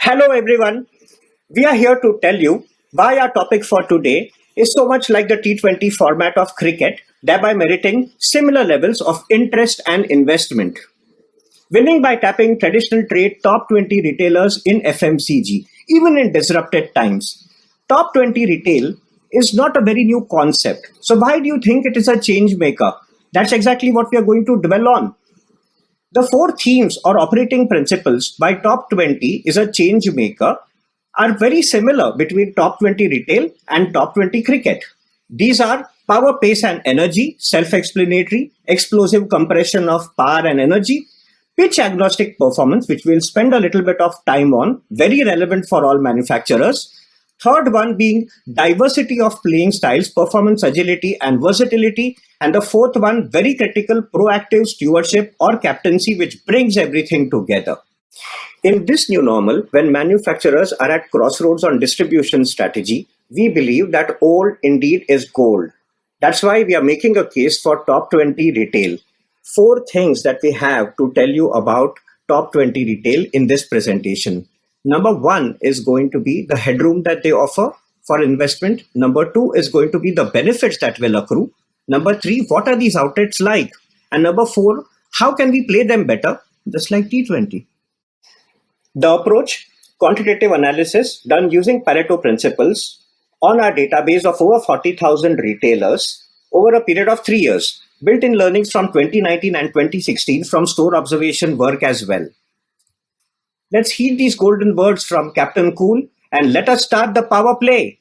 Hello, everyone. We are here to tell you why our topic for today is so much like the T20 format of cricket, thereby meriting similar levels of interest and investment. Winning by tapping traditional trade top 20 retailers in FMCG, even in disrupted times. Top 20 retail is not a very new concept. So, why do you think it is a change maker? That's exactly what we are going to dwell on. The four themes or operating principles by top 20 is a change maker are very similar between top 20 retail and top 20 cricket. These are power, pace and energy, self-explanatory, explosive compression of power and energy, pitch agnostic performance, which we'll spend a little bit of time on, very relevant for all manufacturers. Third one being diversity of playing styles, performance agility and versatility. And the fourth one, very critical, proactive stewardship or captaincy, which brings everything together. In this new normal, when manufacturers are at crossroads on distribution strategy, we believe that old indeed is gold. That's why we are making a case for top 20 retail. Four things that we have to tell you about top 20 retail in this presentation. Number one is going to be the headroom that they offer for investment. Number two is going to be the benefits that will accrue. Number three, what are these outlets like? And number four, how can we play them better, just like T20? The approach, quantitative analysis done using Pareto principles on our database of over 40,000 retailers over a period of 3 years, built in learnings from 2019 and 2016 from store observation work as well. Let's heed these golden words from Captain Cool and let us start the power play.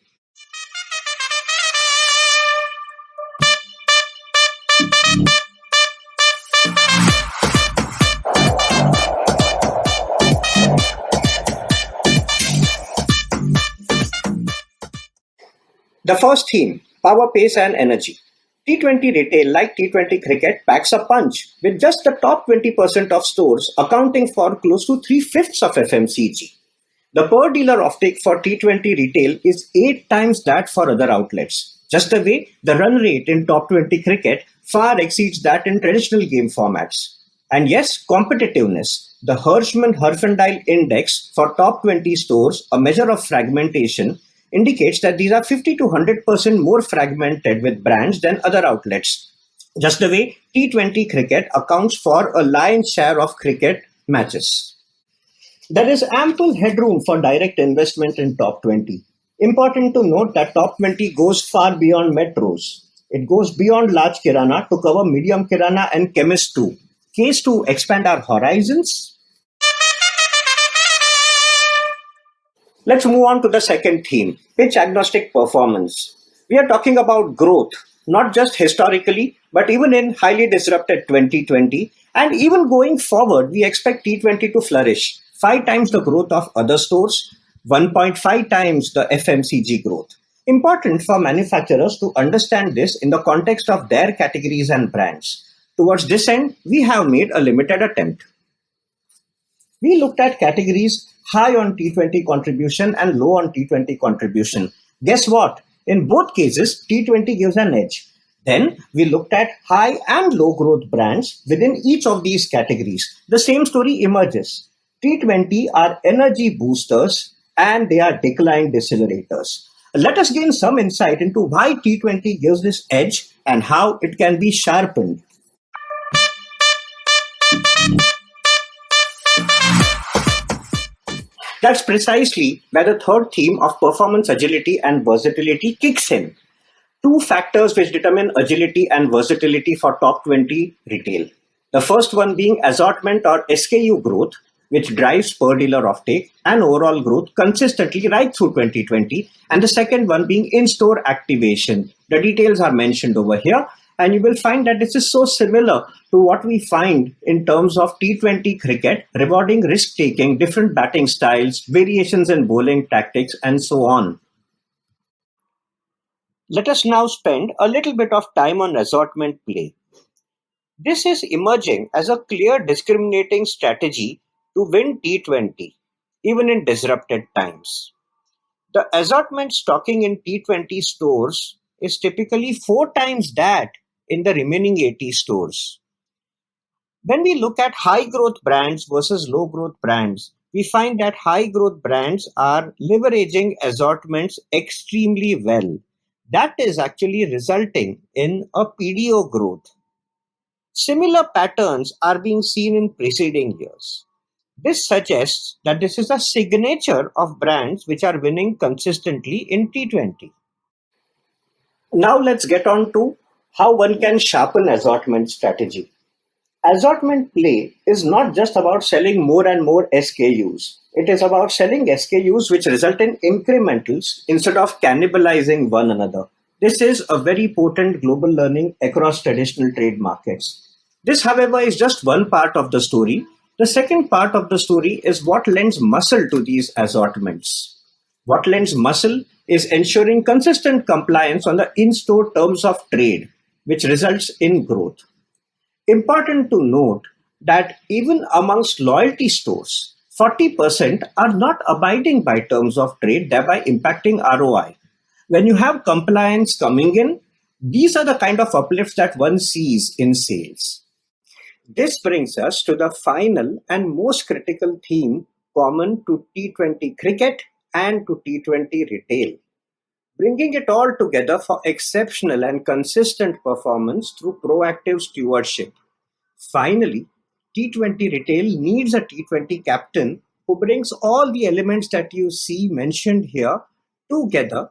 The first theme, power, pace and energy. T20 retail, like T20 cricket, packs a punch, with just the top 20% of stores accounting for close to 3/5 of FMCG. The per dealer offtake for T20 retail is 8 times that for other outlets. Just the way the run rate in top 20 cricket far exceeds that in traditional game formats. And yes, competitiveness. The Hirschman-Herfindahl index for top 20 stores, a measure of fragmentation, indicates that these are 50 to 100% more fragmented with brands than other outlets. Just the way T20 cricket accounts for a lion's share of cricket matches. There is ample headroom for direct investment in top 20. Important to note that top 20 goes far beyond metros. It goes beyond large kirana to cover medium kirana and chemist too. Case to expand our horizons. Let's move on to the second theme, pitch agnostic performance. We are talking about growth, not just historically, but even in highly disrupted 2020. And even going forward, we expect T20 to flourish. 5 times the growth of other stores, 1.5 times the FMCG growth. Important for manufacturers to understand this in the context of their categories and brands. Towards this end, we have made a limited attempt. We looked at categories high on T20 contribution and low on T20 contribution. Guess what? In both cases, T20 gives an edge. Then we looked at high and low growth brands within each of these categories. The same story emerges. T20 are energy boosters and they are decline decelerators. Let us gain some insight into why T20 gives this edge and how it can be sharpened. That's precisely where the third theme of performance agility and versatility kicks in. Two factors which determine agility and versatility for top 20 retail. The first one being assortment or SKU growth, which drives per dealer offtake and overall growth consistently right through 2020. And the second one being in-store activation. The details are mentioned over here. And you will find that this is so similar to what we find in terms of T20 cricket, rewarding risk-taking, different batting styles, variations in bowling tactics, and so on. Let us now spend a little bit of time on assortment play. This is emerging as a clear discriminating strategy to win T20, even in disrupted times. The assortment stocking in T20 stores is typically 4 times that in the remaining 80 stores. When we look at high growth brands versus low growth brands, we find that high growth brands are leveraging assortments extremely well. That is actually resulting in a PDO growth. Similar patterns are being seen in preceding years. This suggests that this is a signature of brands which are winning consistently in T20. Now let's get on to how one can sharpen assortment strategy. Assortment play is not just about selling more and more SKUs. It is about selling SKUs which result in incrementals instead of cannibalizing one another. This is a very potent global learning across traditional trade markets. This, however, is just one part of the story. The second part of the story is what lends muscle to these assortments. What lends muscle is ensuring consistent compliance on the in-store terms of trade, which results in growth. Important to note that even amongst loyalty stores, 40% are not abiding by terms of trade, thereby impacting ROI. When you have compliance coming in, these are the kind of uplifts that one sees in sales. This brings us to the final and most critical theme common to T20 cricket and to T20 retail, bringing it all together for exceptional and consistent performance through proactive stewardship. Finally, T20 retail needs a T20 captain who brings all the elements that you see mentioned here together,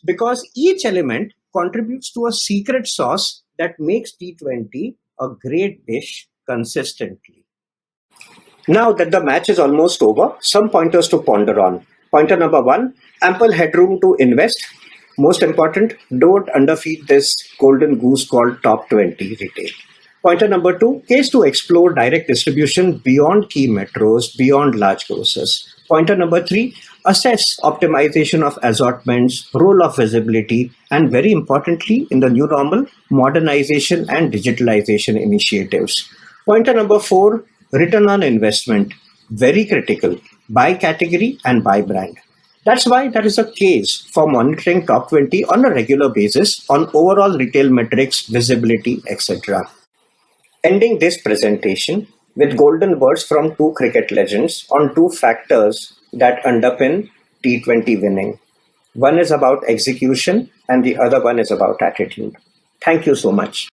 because each element contributes to a secret sauce that makes T20 a great dish consistently. Now that the match is almost over, some pointers to ponder on. Pointer number one, ample headroom to invest. Most important, don't underfeed this golden goose called top 20 retail. Pointer number two, case to explore direct distribution beyond key metros, beyond large grocers. Pointer number three, assess optimization of assortments, role of visibility, and very importantly, in the new normal, modernization and digitalization initiatives. Pointer number four, return on investment, very critical, by category and by brand. That's why there is a case for monitoring top 20 on a regular basis on overall retail metrics, visibility, etc. Ending this presentation with golden words from two cricket legends on two factors that underpin T20 winning. One is about execution and the other one is about attitude. Thank you so much.